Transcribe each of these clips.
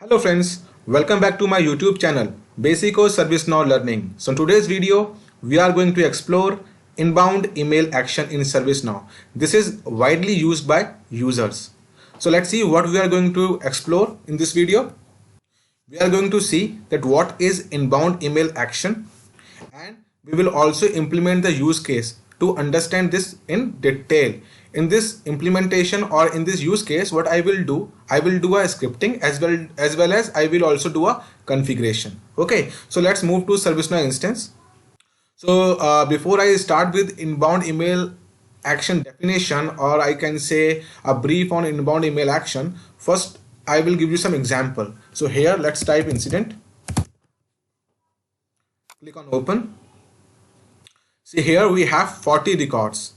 Hello friends, welcome back to my YouTube channel Basico ServiceNow Learning. So in today's video, we are going to explore inbound email action in ServiceNow. This is widely used by users. So let's see what we are going to explore in this video. We are going to see that what is inbound email action, and we will also implement the use case to understand this in detail. In this implementation or in this use case, what I will do a scripting as well as I will also do a configuration. Okay, so let's move to ServiceNow instance. So before I start with inbound email action definition, or I can say a brief on inbound email action, first I will give you some example. So here let's type incident, click on open. See, here we have 40 records.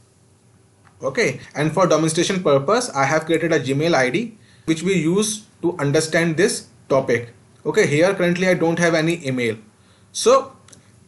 Okay, and for demonstration purpose I have created a Gmail ID which we use to understand this topic. Okay, here currently I don't have any email. So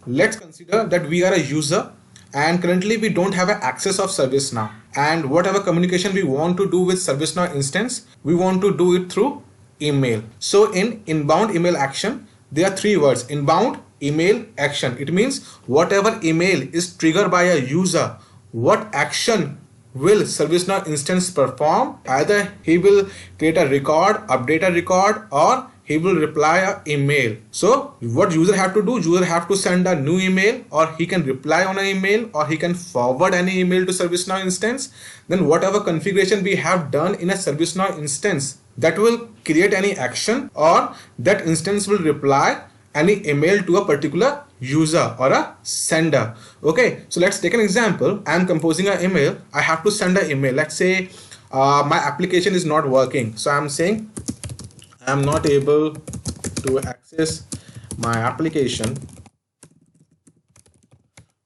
let's consider that we are a user and currently we don't have access of ServiceNow, and whatever communication we want to do with ServiceNow instance, we want to do it through email. So in inbound email action, there are three words: inbound email action. It means whatever email is triggered by a user, what action will ServiceNow instance perform? Either he will create a record, update a record, or he will reply an email. So what user have to do? User have to send a new email, or he can reply on an email, or he can forward any email to ServiceNow instance. Then whatever configuration we have done in a ServiceNow instance, that will create any action, or that instance will reply any email to a particular user or a sender. Okay, so let's take an example. I am composing an email. I have to send an email. Let's say my application is not working. So I'm saying I am not able to access my application.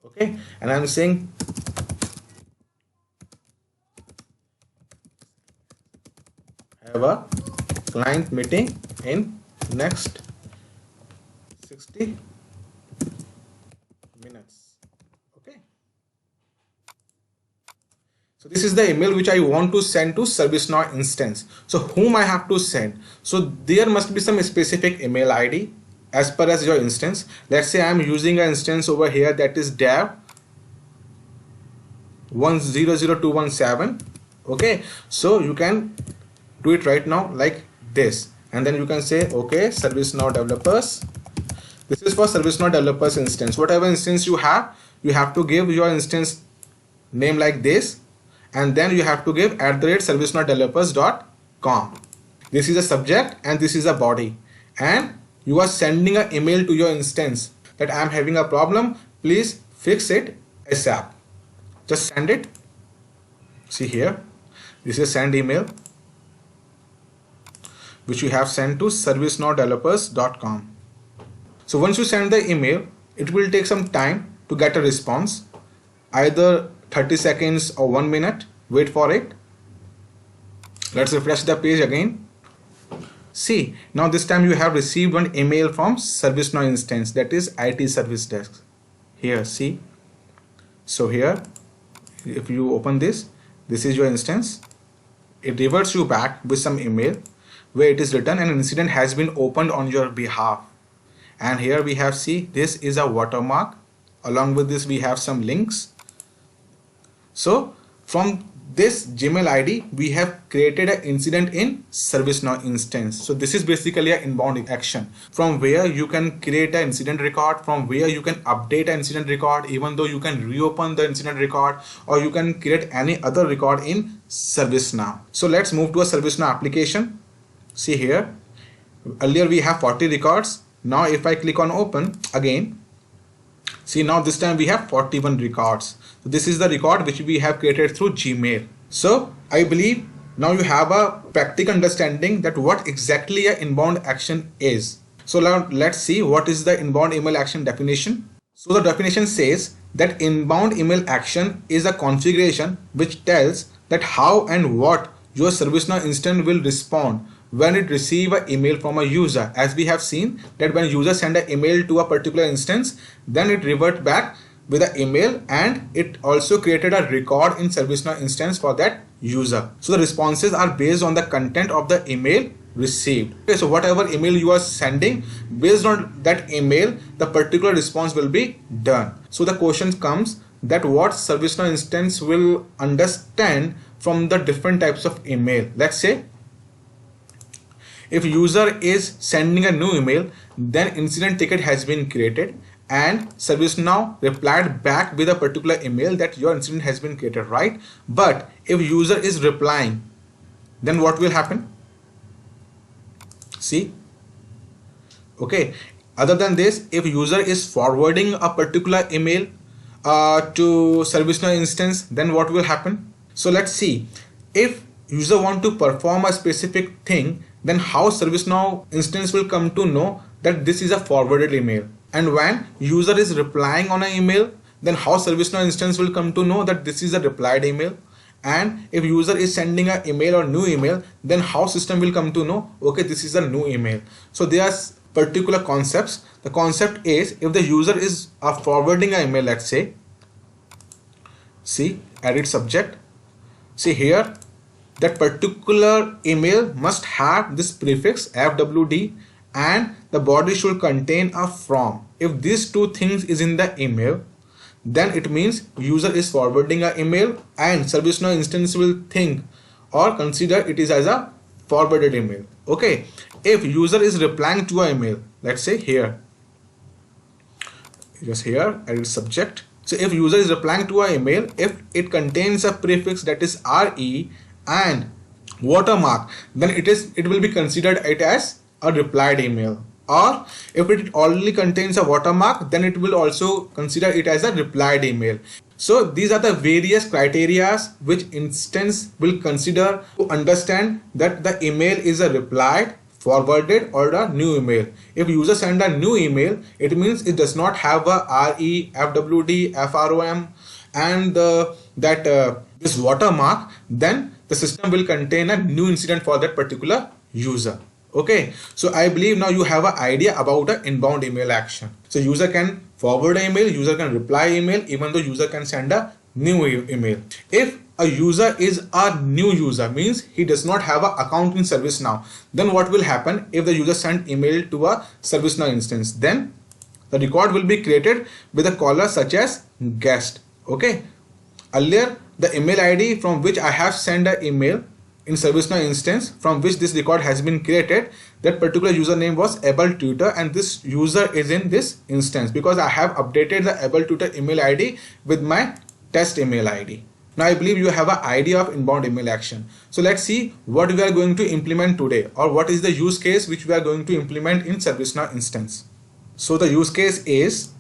Okay, and I'm saying have a client meeting in next 60 minutes. Okay, so this is the email which I want to send to ServiceNow instance. So whom I have to send? So there must be some specific email ID as per as your instance. Let's say I am using an instance over here that is dev 100217. Okay, so you can do it right now like this, and then you can say okay, ServiceNow developers. This is for ServiceNow developers instance. Whatever instance you have to give your instance name like this, and then you have to give @ServiceNowDevelopers.com. This is a subject and this is a body, and you are sending an email to your instance that I am having a problem, please fix it ASAP. Just send it. See here, this is send email which you have sent to ServiceNowDevelopers.com. So once you send the email, it will take some time to get a response, either 30 seconds or 1 minute. Wait for it. Let's refresh the page again. See, now this time you have received one email from ServiceNow instance, that is IT Service Desk. Here, see. So here, if you open this, this is your instance. It reverts you back with some email where it is written an incident has been opened on your behalf. And here we have, see, this is a watermark. Along with this we have some links. So from this Gmail ID we have created an incident in ServiceNow instance. So this is basically an inbound action from where you can create an incident record, from where you can update an incident record, even though you can reopen the incident record, or you can create any other record in ServiceNow. So let's move to a ServiceNow application. See here, earlier we have 40 records. Now if I click on open again, see, now this time we have 41 records. So this is the record which we have created through Gmail. So I believe now you have a practical understanding that what exactly an inbound action is. So now let's see what is the inbound email action definition. So the definition says that inbound email action is a configuration which tells that how and what your ServiceNow instance will respond when it receive an email from a user. As we have seen that when user send an email to a particular instance, then it revert back with an email, and it also created a record in ServiceNow instance for that user. So the responses are based on the content of the email received. Okay, so whatever email you are sending, based on that email, the particular response will be done. So the question comes that what ServiceNow instance will understand from the different types of email. Let's say if user is sending a new email, then incident ticket has been created and ServiceNow replied back with a particular email that your incident has been created, right? But if user is replying, then what will happen? See, okay, other than this, if user is forwarding a particular email to ServiceNow instance, then what will happen? So let's see, if user want to perform a specific thing, then how ServiceNow instance will come to know that this is a forwarded email. And when user is replying on an email, then how ServiceNow instance will come to know that this is a replied email. And if user is sending an email or new email, then how system will come to know, okay, this is a new email. So there are particular concepts. The concept is, if the user is forwarding an email, let's say, see, edit subject, see here, that particular email must have this prefix FWD and the body should contain a from. If these two things is in the email, then it means user is forwarding an email and ServiceNow instance will think or consider it is as a forwarded email. Okay, if user is replying to an email, let's say here, just here, edit subject. So if user is replying to an email, if it contains a prefix that is RE and watermark, then it will be considered it as a replied email. Or if it only contains a watermark, then it will also consider it as a replied email. So these are the various criteria which instance will consider to understand that the email is a replied, forwarded or a new email. If user send a new email, it means it does not have a RE, FWD, FROM and this watermark, then the system will contain a new incident for that particular user. Okay, so I believe now you have an idea about an inbound email action. So user can forward an email, user can reply email, even though user can send a new email. If a user is a new user, means he does not have an account in ServiceNow, then what will happen if the user send email to a ServiceNow instance? Then the record will be created with a caller such as guest. Okay, earlier the email ID from which I have sent an email in ServiceNow instance, from which this record has been created, that particular username was Able Tutor and this user is in this instance because I have updated the Able Tutor email ID with my test email ID. Now I believe you have an idea of inbound email action. So let's see what we are going to implement today, or what is the use case which we are going to implement in ServiceNow instance. So the use case is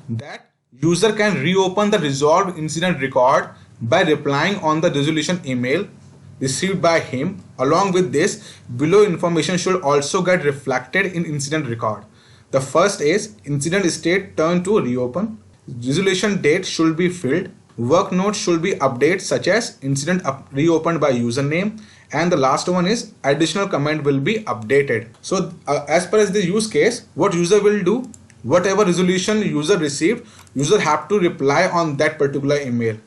that user can reopen the resolved incident record by replying on the resolution email received by him. Along with this, below information should also get reflected in incident record. The first is incident state turned to reopen, resolution date should be filled, work notes should be updated such as incident reopened by username, and the last one is additional comment will be updated. So as per as the use case, what user will do, whatever resolution user received, user have to reply on that particular email.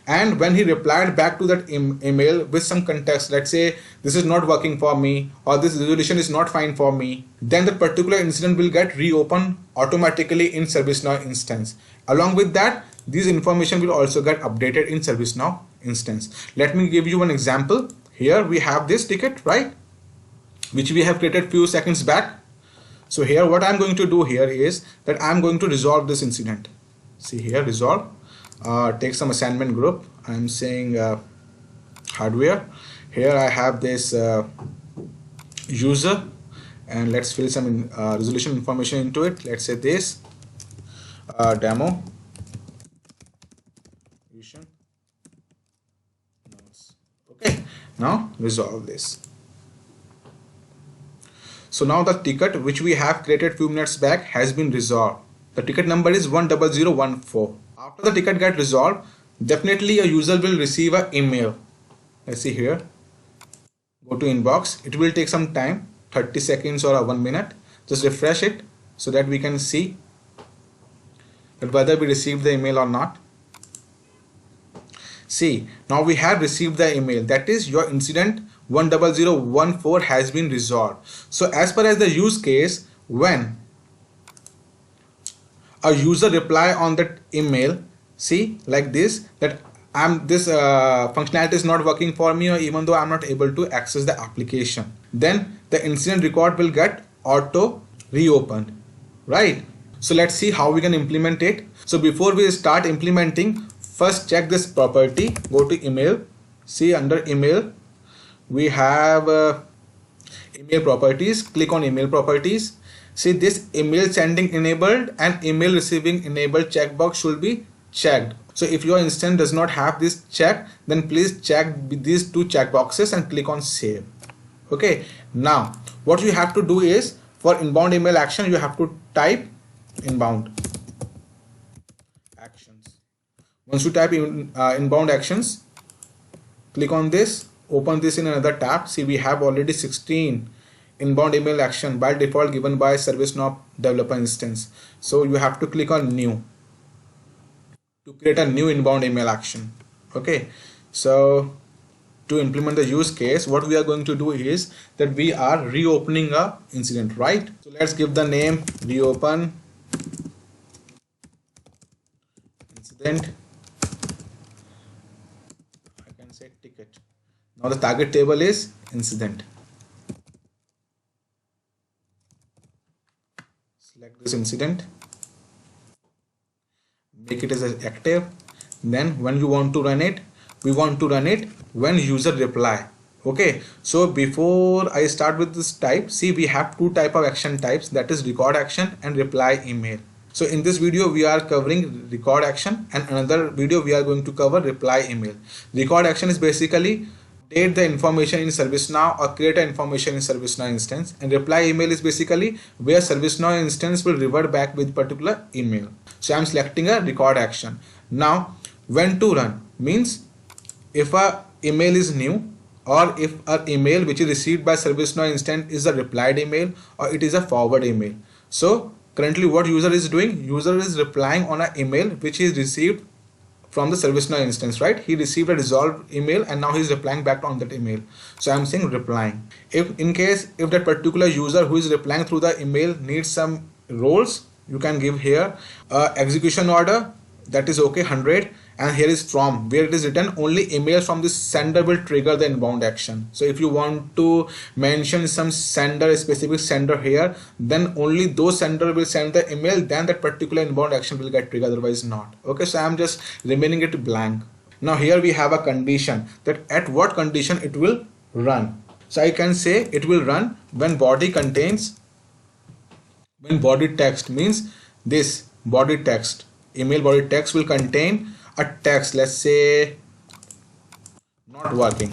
And when he replied back to that email with some context, let's say this is not working for me or this resolution is not fine for me, then the particular incident will get reopened automatically in ServiceNow instance. Along with that, this information will also get updated in ServiceNow instance. Let me give you one example. Here we have this ticket, right, which we have created few seconds back. So here what I'm going to do here is that I'm going to resolve this incident. See here, resolve. Take some assignment group. I'm saying hardware. Here I have this user, and let's fill some resolution information into it. Let's say this demo. Okay, now resolve this. So now the ticket which we have created few minutes back has been resolved. The ticket number is 10014. After the ticket get resolved, definitely a user will receive an email. Let's see here. Go to inbox. It will take some time, 30 seconds or 1 minute. Just refresh it so that we can see that whether we received the email or not. See, now we have received the email. That is, your incident 10014 has been resolved. So as per as the use case, when a user reply on that email, see like this, that this functionality is not working for me, or even though I'm not able to access the application, then the incident record will get auto reopened, right? So let's see how we can implement it. So before we start implementing, first check this property, go to email, see under email we have email properties, click on email properties. See this email sending enabled and email receiving enabled checkbox should be checked. So if your instance does not have this check, then please check these two checkboxes and click on save. Okay, now what you have to do is, for inbound email action you have to type inbound actions. Once you type inbound actions, click on this, open this in another tab. See we have already 16 inbound email action by default given by ServiceNow developer instance. So you have to click on new to create a new inbound email action. Okay, so to implement the use case, what we are going to do is that we are reopening a incident, right? So let's give the name reopen incident. I can say ticket. Now the target table is incident. Select this incident, make it as active. Then when you want to run it, we want to run it when user reply. Okay, so before I start with this type, see we have two type of action types, that is record action and reply email. So in this video we are covering record action, and another video we are going to cover reply email. Record action is basically update the information in ServiceNow or create an information in ServiceNow instance, and reply email is basically where ServiceNow instance will revert back with particular email. So I'm selecting a record action. Now when to run means, if a email is new, or if an email which is received by ServiceNow instance is a replied email or it is a forward email. So currently what user is doing, user is replying on an email which is received from the ServiceNow instance, right? He received a resolved email and now he is replying back on that email. So I'm saying replying. If in case if that particular user who is replying through the email needs some roles, you can give here execution order, that is okay, 100, and here is from, where it is written only emails from this sender will trigger the inbound action. So if you want to mention some sender, a specific sender here, then only those sender will send the email, then that particular inbound action will get triggered, otherwise not. Okay, so I'm just remaining it blank. Now here we have a condition, that at what condition it will run. So I can say it will run when body contains, when body text means this body text, email body text will contain a text, let's say not working.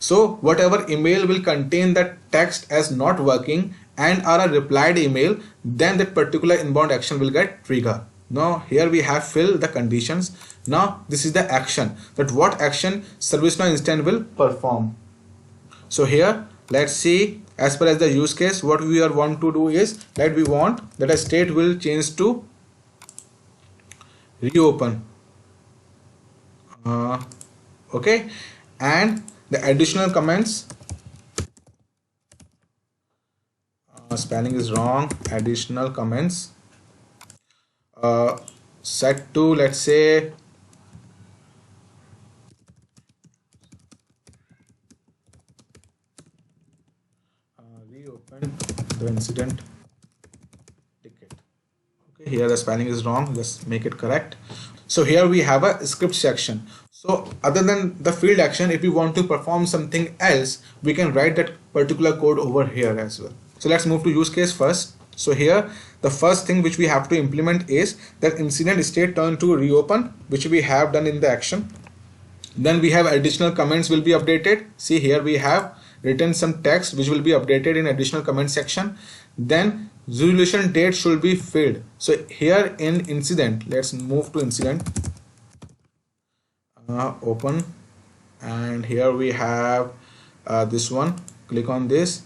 So whatever email will contain that text as not working and are a replied email, then that particular inbound action will get triggered. Now here we have filled the conditions. Now this is the action, that what action ServiceNow instance will perform. So here let's see, as per as the use case, what we want to do is that we want that a state will change to reopen. Okay, and the additional comments, spelling is wrong, additional comments set to, let's say reopen the incident ticket. Okay, here the spelling is wrong, let's make it correct. So here we have a script section. So other than the field action, if we want to perform something else, we can write that particular code over here as well. So let's move to use case first. So here the first thing which we have to implement is that incident state turn to reopen, which we have done in the action. Then we have additional comments will be updated. See here we have written some text which will be updated in additional comment section. Then resolution date should be filled. So here in incident, let's move to incident, open, and here we have this one, click on this.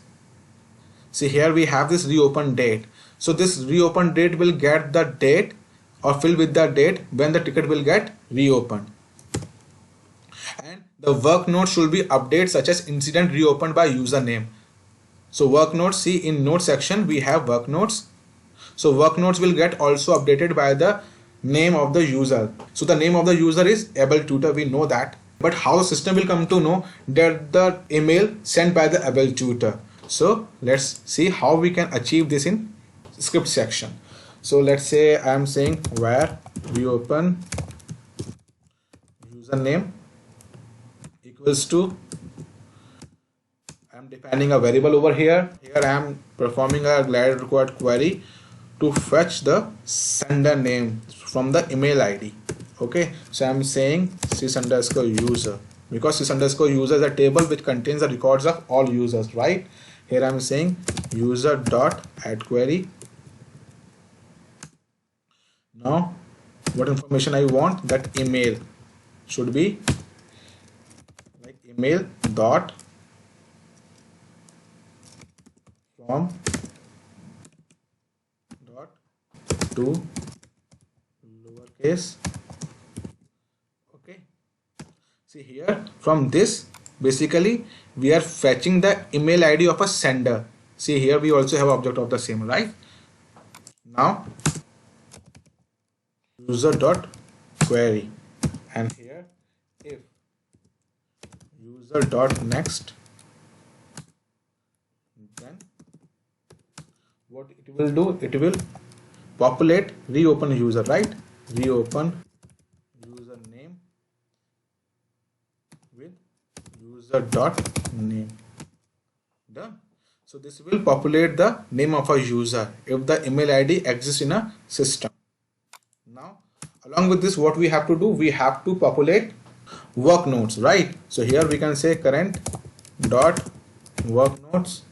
See here we have this reopen date. So this reopen date will get the date or fill with the date when the ticket will get reopened. And The work note should be updated such as incident reopened by username. So work notes, see in note section we have work notes. So work notes will get also updated by the name of the user. So the name of the user is Able Tutor, we know that. But how the system will come to know that the email sent by the Able Tutor? So let's see how we can achieve this in script section. So let's say I am saying where reopen username equals to, I am defining a variable over here. Here I am performing a glide required query to fetch the sender name from the email ID. Okay, so I'm saying sys underscore user, because sys underscore user is a table which contains the records of all users, right? Here I'm saying user dot add query. Now what information I want, that email should be like email dot from dot to lowercase. Okay, see here from this basically we are fetching the email ID of a sender. See here we also have object of the same, right? Now user dot query, and here if user dot next, then what it will do, it will populate reopen user, right? Reopen username with user dot name. Done. So this will populate the name of a user if the email ID exists in a system. Now along with this, what we have to do, we have to populate work notes, right? So here we can say current dot work notes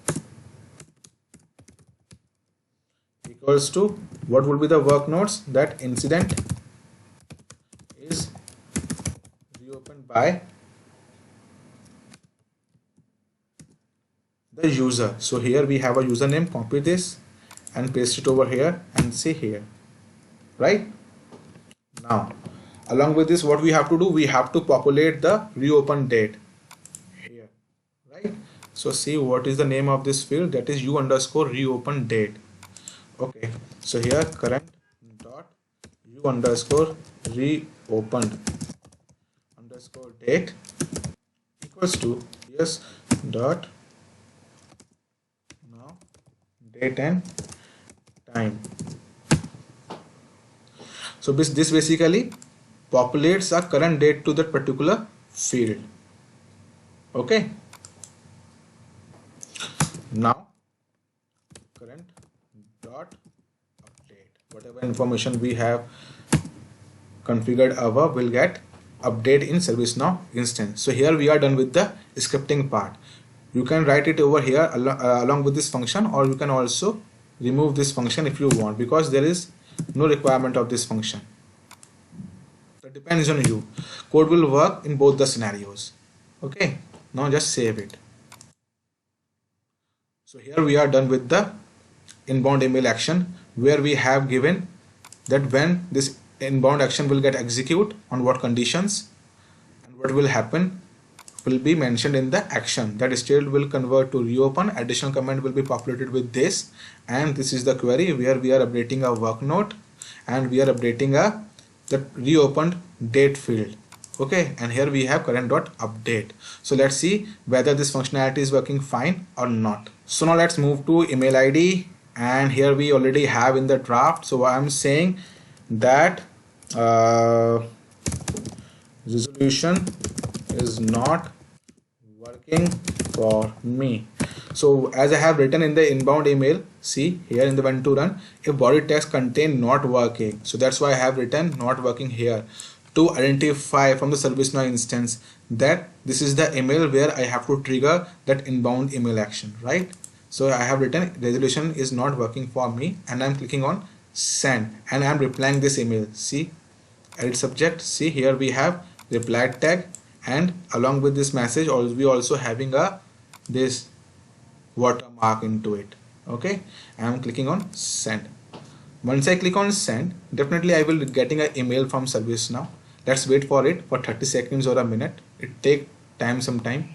equals to, what will be the work notes, that incident is reopened by the user. So here we have a username, copy this and paste it over here and say here, right? Now along with this, what we have to do, we have to populate the reopen date here, right? So see what is the name of this field, that is u underscore reopen date. Okay, so here current dot u underscore reopened underscore date equals to yes dot now date and time. So this basically populates a current date to that particular field. Okay, now current dot update, whatever information we have configured above will get update in ServiceNow instance. So here we are done with the scripting part. You can write it over here along with this function, or you can also remove this function if you want, because there is no requirement of this function. That depends on you. Code will work in both the scenarios. Okay, now just save it. So here we are done with the inbound email action, where we have given that when this inbound action will get execute, on what conditions, and what will happen will be mentioned in the action. That state will convert to reopen, additional comment will be populated with this, and this is the query where we are updating a work note and we are updating the reopened date field. Okay, and here we have current dot update. So let's see whether this functionality is working fine or not. So now let's move to email ID, and here we already have in the draft. So I'm saying that resolution is not working for me. So as I have written in the inbound email, see here in the when to run, if body text contain not working, so that's why I have written not working here, to identify from the ServiceNow instance that this is the email where I have to trigger that inbound email action, right? So I have written resolution is not working for me, and I'm clicking on send, and I'm replying this email. See, edit subject, see here we have reply tag, and along with this message we also having this watermark into it. Okay, I'm clicking on send. Once I click on send, definitely I will be getting an email from ServiceNow. Let's wait for it for 30 seconds or a minute. It take some time.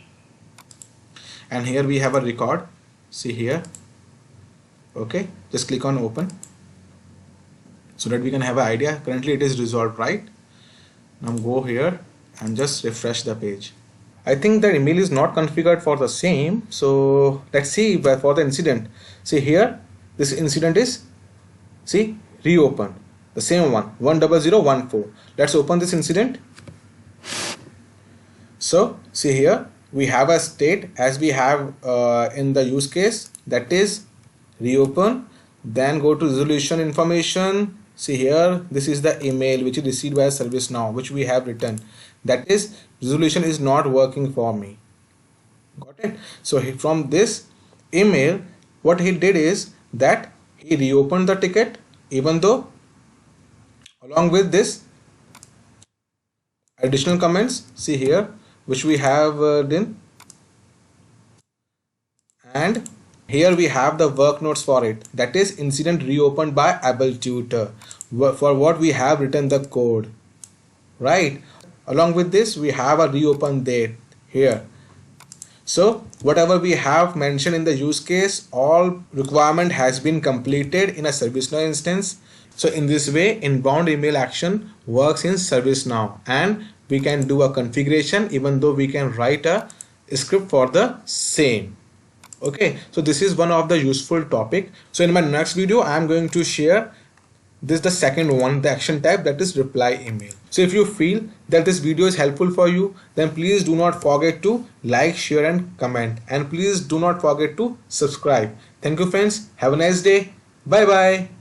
And here we have a record. See here. Okay, just click on open so that we can have an idea. Currently it is resolved, right? Now go here and just refresh the page. I think the email is not configured for the same, so let's see. But for the incident, see here, this incident is, see, reopen, the same one, 10014. Let's open this incident. So see here, we have a state as we have in the use case, that is reopen. Then go to resolution information. See here, this is the email which is received by ServiceNow, which we have written. That is, resolution is not working for me. Got it? So from this email, what he did is that he reopened the ticket, even though along with this additional comments, see here, which we have done, and here we have the work notes for it. That is incident reopened by AbleTutor, for what we have written the code, right? Along with this, we have a reopen date here. So whatever we have mentioned in the use case, all requirement has been completed in a ServiceNow instance. So in this way, inbound email action works in ServiceNow, and we can do a configuration even though we can write a script for the same. Okay, so this is one of the useful topic. So in my next video, I am going to share this is the second one, the action type, that is reply email. So if you feel that this video is helpful for you, then please do not forget to like, share and comment, and please do not forget to subscribe. Thank you friends. Have a nice day. Bye bye.